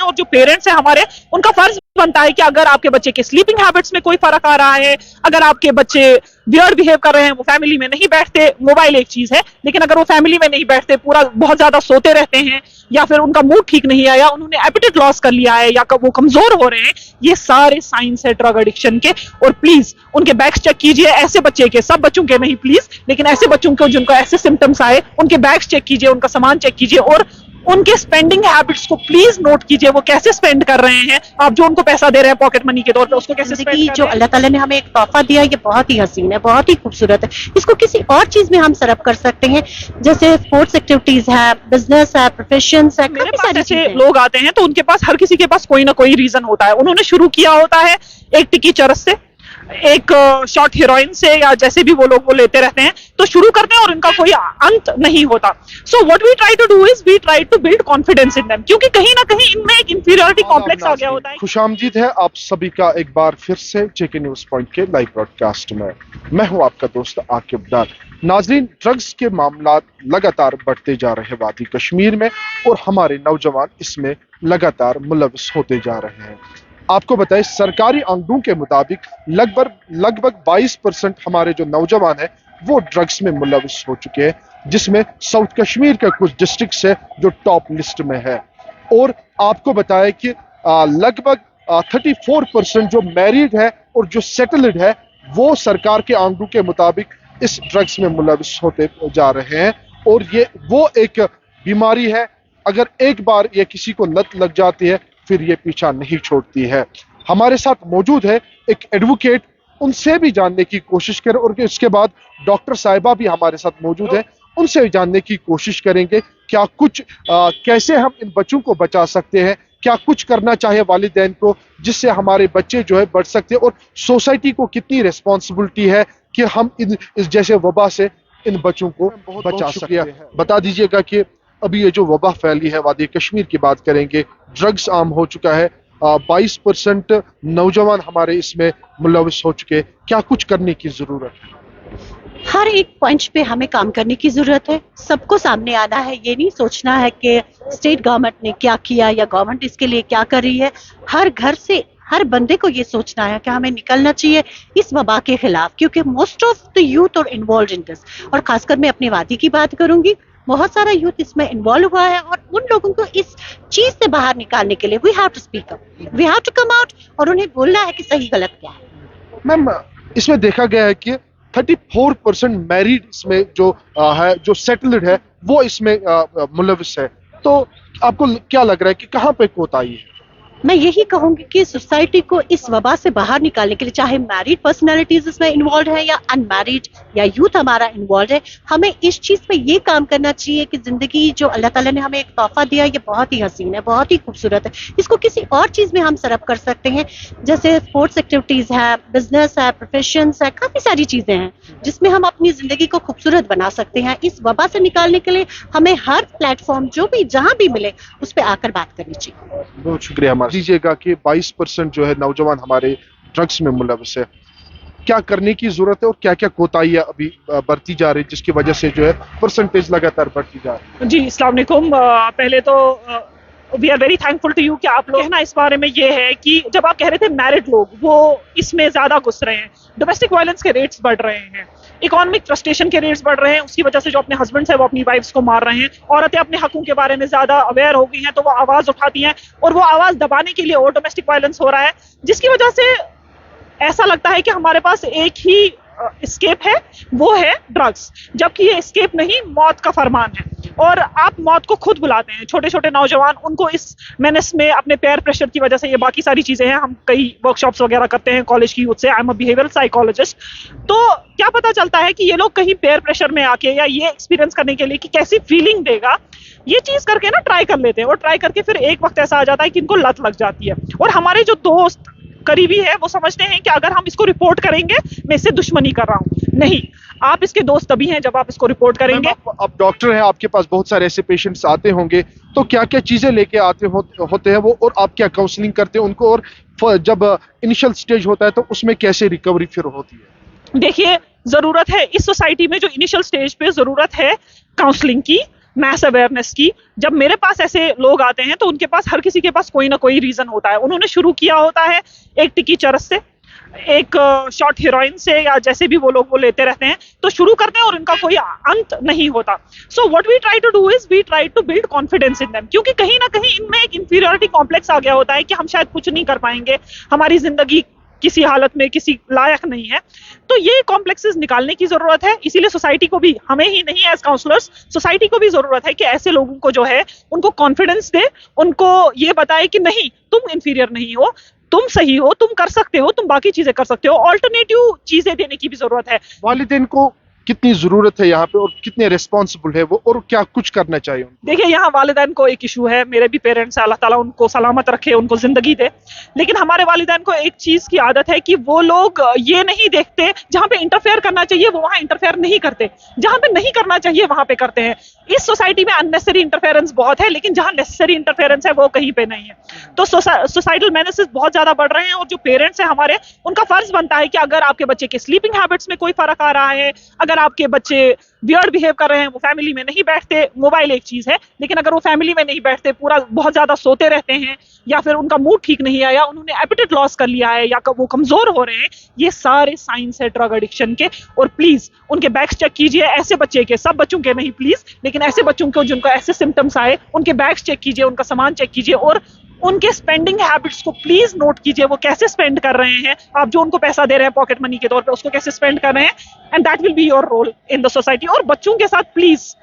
اور जो पेरेंट्स हैं हमारे, उनका फर्ज बनता है कि अगर आपके बच्चे के स्लीपिंग हैबिट्स में कोई फर्क आ रहा है, अगर आपके बच्चे वियर्ड बिहेव कर रहे हैं, वो फैमिली में नहीं बैठते, मोबाइल एक चीज है, लेकिन अगर वो फैमिली में नहीं बैठते, पूरा बहुत ज्यादा सोते रहते हैं, या फिर उनका मूड ठीक नहीं है, या उन्होंने एपिटाइट लॉस कर लिया है, या वो कमजोर हो रहे हैं, ये सारे साइंस है ड्रग एडिक्शन के। और प्लीज उनके बैग्स चेक कीजिए, ऐसे बच्चे के, सब बच्चों के नहीं प्लीज, लेकिन ऐसे बच्चों को जिनको ऐसे सिम्टम्स आए, उनके बैग्स चेक कीजिए, उनका सामान चेक कीजिए, और उनके स्पेंडिंग हैबिट्स को प्लीज नोट कीजिए, वो कैसे स्पेंड कर रहे हैं, आप जो उनको पैसा दे रहे हैं पॉकेट मनी के तौर पे, उसको कैसे स्पेंड कर रहे हैं। जो अल्लाह ताला ने हमें एक तोहफा दिया, ये बहुत ही हसीन है, बहुत ही खूबसूरत है, इसको किसी और चीज में हम सर्व कर सकते हैं, जैसे स्पोर्ट्स एक्टिविटीज है, बिजनेस है, प्रोफेशन है, मेरे काफी पास सारी ऐसे चीजें। लोग आते हैं तो उनके पास, हर किसी के पास कोई ना कोई रीजन होता है। उन्होंने शुरू किया होता है एक टिक्की चरस से, एक शॉर्ट हीरोइन से, या जैसे भी वो लोग वो लेते रहते हैं, तो शुरू करते हैं और इनका कोई अंत नहीं होता। So what we try to do is we try to build confidence in them, क्योंकि कहीं ना कहीं इनमें एक इंफीरियरिटी कॉम्प्लेक्स आ गया होता है। खुशामदीद है आप सभी का एक बार फिर से जेके न्यूज पॉइंट के लाइव ब्रॉडकास्ट में। मैं हूं आपका दोस्त आकिब डार। नाजरीन, ड्रग्स के मामला लगातार बढ़ते जा रहे वादी कश्मीर में, और हमारे नौजवान इसमें लगातार मुलविस होते जा रहे हैं। आपको बताएं, सरकारी आंकड़ों के मुताबिक लगभग 22% हमारे जो नौजवान हैं वो ड्रग्स में मुलविस हो चुके हैं, जिसमें साउथ कश्मीर के कुछ डिस्ट्रिक्ट्स है जो टॉप लिस्ट में है। और आपको बताया कि लगभग 34% जो मैरिड है और जो सेटल्ड है वो सरकार के आंकड़ों के मुताबिक इस ड्रग्स में मुलविस होते जा रहे हैं। और ये वो एक बीमारी है, अगर एक बार ये किसी को लत लग जाती है फिर ये पीछा नहीं छोड़ती है। हमारे साथ मौजूद है एक एडवोकेट, उनसे भी जानने की कोशिश करें, और इसके बाद डॉक्टर साहिबा भी हमारे साथ मौजूद है, उनसे भी जानने की कोशिश करेंगे क्या कुछ कैसे हम इन बच्चों को बचा सकते हैं, क्या कुछ करना चाहिए वालिदैन को जिससे हमारे बच्चे जो है बच सकते हैं, और सोसाइटी को कितनी रिस्पॉन्सिबिलिटी है कि हम इस जैसे वबा से इन बच्चों को बचा सकते हैं। बता दीजिएगा कि अभी ये जो वबा फैली है वादी कश्मीर की बात करेंगे, ड्रग्स आम हो चुका है, 22% नौजवान हमारे इसमें मुलविस हो चुके, क्या कुछ करने की जरूरत है? हर एक पॉइंट पे हमें काम करने की जरूरत है, सबको सामने आना है, ये नहीं सोचना है कि स्टेट गवर्नमेंट ने क्या किया या गवर्नमेंट इसके लिए क्या कर रही है। हर घर से हर बंदे को ये सोचना है कि हमें निकलना चाहिए इस वबा के खिलाफ, क्योंकि most of the youth are involve in this. और खासकर मैं अपनी वादी की बात करूंगी, बहुत सारा यूथ इसमें इन्वॉल्व हुआ है, और उन लोगों को इस चीज से बाहर निकालने के लिए we have to speak up, we have to come out, और उन्हें बोलना है कि सही गलत क्या है। मैम, इसमें देखा गया है कि 34% मैरिड इसमें जो है, जो सेटल्ड है वो इसमें मुलविस है, तो आपको क्या लग रहा है कि कहाँ पे कोताही है? मैं यही कहूंगी कि सोसाइटी को इस वबा से बाहर निकालने के लिए, चाहे मैरिड पर्सनालिटीज इसमें इन्वॉल्व है या अनमैरिड या यूथ हमारा इन्वॉल्व है, हमें इस चीज पे ये काम करना चाहिए कि जिंदगी जो अल्लाह ताला ने हमें एक तोहफा दिया, ये बहुत ही हसीन है, बहुत ही खूबसूरत है, इसको किसी और चीज में हम सर्व कर सकते हैं, जैसे स्पोर्ट्स एक्टिविटीज है, बिजनेस है, प्रोफेशन है, काफी सारी चीजें हैं जिसमें हम अपनी जिंदगी को खूबसूरत बना सकते हैं। इस वबा से निकालने के लिए हमें हर प्लेटफॉर्म जो भी जहां भी मिले उस पर आकर बात करनी चाहिए। बहुत शुक्रिया। हमारा दीजिएगा कि 22% जो है नौजवान हमारे ड्रग्स में मुलविस है, क्या करने की जरूरत है और क्या क्या कोताहियां अभी बढ़ती जा रही है जिसकी वजह से जो है परसेंटेज लगातार बढ़ती जा रही है? जी, अस्सलाम वालेकुम। पहले तो we are very thankful to you कि आप लोग ना इस बारे में ये है कि जब आप कह रहे थे मैरिड लोग वो इसमें ज्यादा घुस रहे हैं, डोमेस्टिक वायलेंस के रेट्स बढ़ रहे हैं, इकोनॉमिक फ्रस्ट्रेशन के रेट्स बढ़ रहे हैं, उसकी वजह से जो अपने हस्बैंड्स है वो अपनी वाइफ्स को मार रहे हैं, औरतें अपने हकों के बारे में ज्यादा अवेयर हो गई हैं तो वो आवाज उठाती हैं, और वो आवाज दबाने के लिए और डोमेस्टिक वायलेंस हो रहा है, जिसकी वजह से ऐसा लगता है कि हमारे पास एक ही एस्केप है, वो है ड्रग्स, जबकि ये एस्केप नहीं, मौत का फरमान है। और आप मौत को खुद बुलाते हैं। छोटे छोटे नौजवान, उनको इस मेनेस में अपने पेयर प्रेशर की वजह से, ये बाकी सारी चीजें हैं, हम कई वर्कशॉप्स वगैरह करते हैं कॉलेज की यूथ से, I am a behavioural psychologist, तो क्या पता चलता है कि ये लोग कहीं पेयर प्रेशर में आके या ये एक्सपीरियंस करने के लिए कि कैसी फीलिंग देगा, ये चीज करके ना ट्राई कर लेते हैं, और ट्राई करके फिर एक वक्त ऐसा आ जाता है कि इनको लत लग जाती है। और हमारे जो दोस्त करीबी है वो समझते हैं कि अगर हम इसको रिपोर्ट करेंगे मैं इससे दुश्मनी कर रहा हूं। नहीं, आप इसके दोस्त तभी हैं जब आप इसको रिपोर्ट करेंगे। आप डॉक्टर हैं, आपके पास बहुत सारे ऐसे पेशेंट्स आते होंगे, तो क्या क्या चीजें लेके आते होते हैं वो, और आप क्या काउंसलिंग करते हैं उनको, और जब इनिशियल स्टेज होता है तो उसमें कैसे रिकवरी फिर होती है? देखिए, जरूरत है इस सोसाइटी में, जो इनिशियल स्टेज पे जरूरत है काउंसलिंग की, मैस अवेयरनेस की। जब मेरे पास ऐसे लोग आते हैं तो उनके पास, हर किसी के पास कोई ना कोई रीजन होता है। उन्होंने शुरू किया होता है एक टिक्की चरस से, एक शॉर्ट हीरोइन से, या जैसे भी वो लोग वो लेते रहते हैं, तो शुरू करते हैं और इनका कोई अंत नहीं होता। So what we try to do is we try to build confidence in them, क्योंकि कहीं ना कहीं इनमें एक इंफीरियरिटी कॉम्प्लेक्स आ गया होता है कि हम शायद कुछ नहीं कर पाएंगे, हमारी जिंदगी किसी हालत में किसी लायक नहीं है। तो ये कॉम्प्लेक्सेस निकालने की जरूरत है। इसीलिए सोसाइटी को भी, हमें ही नहीं एज काउंसलर्स, सोसाइटी को भी जरूरत है कि ऐसे लोगों को जो है उनको कॉन्फिडेंस दे, उनको ये बताए कि नहीं, तुम इंफीरियर नहीं हो, तुम सही हो, तुम कर सकते हो, तुम बाकी चीजें कर सकते हो। ऑल्टरनेटिव चीजें देने की भी जरूरत है। वालिदैन को कितनी जरूरत है यहाँ पे और कितने रिस्पॉन्सिबल है वो, और क्या कुछ करना चाहिए उनको? देखिए, यहाँ वालिदैन को एक इशू है, मेरे भी पेरेंट्स हैं, अल्लाह ताला उनको सलामत रखे, उनको जिंदगी दे। लेकिन हमारे वालिदैन को एक चीज की आदत है कि वो लोग ये नहीं देखते, जहाँ पे इंटरफेयर करना चाहिए वो वहाँ इंटरफेयर नहीं करते, जहाँ पे नहीं करना चाहिए वहाँ पे करते हैं। इस सोसाइटी में अननेसेसरी इंटरफेरेंस बहुत है, लेकिन जहाँ नेसेसरी इंटरफेरेंस है वो कहीं पे नहीं है। तो सोसाइटल मेनेसेस बहुत ज्यादा बढ़ रहे हैं, और जो पेरेंट्स हैं हमारे, उनका फर्ज बनता है कि अगर आपके बच्चे के स्लीपिंग हैबिट्स में कोई फर्क आ रहा है, अगर आपके बच्चे वियर्ड बिहेव कर रहे हैं, वो फैमिली में नहीं बैठते, मोबाइल एक चीज है, लेकिन अगर वो फैमिली में नहीं बैठते, पूरा बहुत ज्यादा सोते रहते हैं, या फिर उनका मूड ठीक नहीं है, या उन्होंने एपेटाइट लॉस कर लिया है, या वो कमजोर हो रहे हैं, ये सारे साइंस है ड्रग एडिक्शन के। और प्लीज उनके बैग्स चेक कीजिए, ऐसे बच्चे के, सब बच्चों के नहीं प्लीज, लेकिन ऐसे बच्चों को जिनको ऐसे सिम्टम्स आए, उनके बैग्स चेक कीजिए, उनका सामान चेक कीजिए, और उनके स्पेंडिंग हैबिट्स को प्लीज नोट कीजिए। वो कैसे स्पेंड कर रहे हैं, आप जो उनको पैसा दे रहे हैं पॉकेट मनी के तौर पे, उसको कैसे स्पेंड कर रहे हैं, and that will be your role in the society. और बच्चों के साथ प्लीज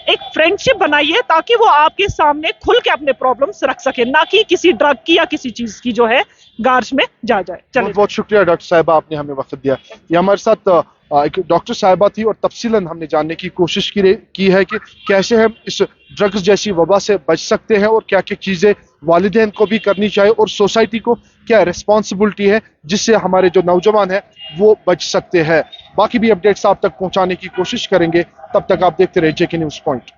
एक फ्रेंडशिप बनाइए, ताकि वो आपके सामने खुल के अपने प्रॉब्लम्स रख सके, ना कि किसी ड्रग की या किसी चीज की जो है गार्ज में जा जाए। चलिए, बहुत बहुत शुक्रिया डॉक्टर साहिबा, आपने हमें वक्त दिया। ये हमारे साथ एक डॉक्टर साहिबा थी, और तफसीलन हमने जानने की कोशिश की है कि कैसे हम इस ड्रग्स जैसी वबा से बच सकते हैं, और क्या क्या चीज़ें वालिदैन को भी करनी चाहिए, और सोसाइटी को क्या रिस्पॉन्सिबिलिटी है जिससे हमारे जो नौजवान हैं वो बच सकते हैं। बाकी भी अपडेट्स आप तक पहुंचाने की कोशिश करेंगे। तब तक आप देखते रहिए JK न्यूज़ पॉइंट।